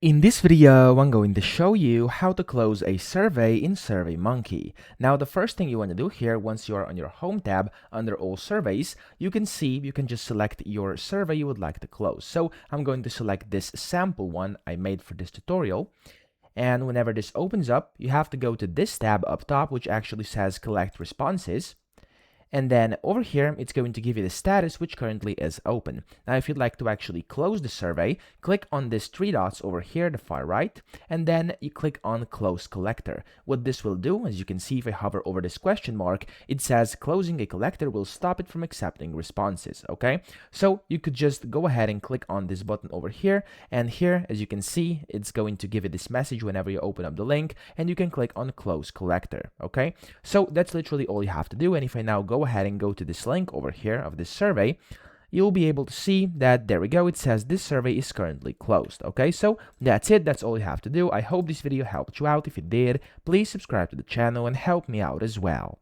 In this video, I'm going to show you how to close a survey in SurveyMonkey. Now, the first thing you want to do here, once you are on your Home tab under All Surveys, you can just select your survey you would like to close. So I'm going to select this sample one I made for this tutorial. And whenever this opens up, you have to go to this tab up top, which actually says Collect Responses. And then over here, it's going to give you the status, which currently is open. Now, if you'd like to actually close the survey, click on these three dots over here, the far right, and then you click on Close Collector. What this will do, as you can see if I hover over this question mark, it says closing a collector will stop it from accepting responses, okay? So you could just go ahead and click on this button over here, and here, as you can see, it's going to give you this message whenever you open up the link, and you can click on Close Collector, okay? So that's literally all you have to do, and if I now go ahead and go to this link over here of this survey, you'll be able to see that there we go, it says this survey is currently closed. Okay, so that's it, that's all you have to do. I hope this video helped you out. If it did, please subscribe to the channel and help me out as well.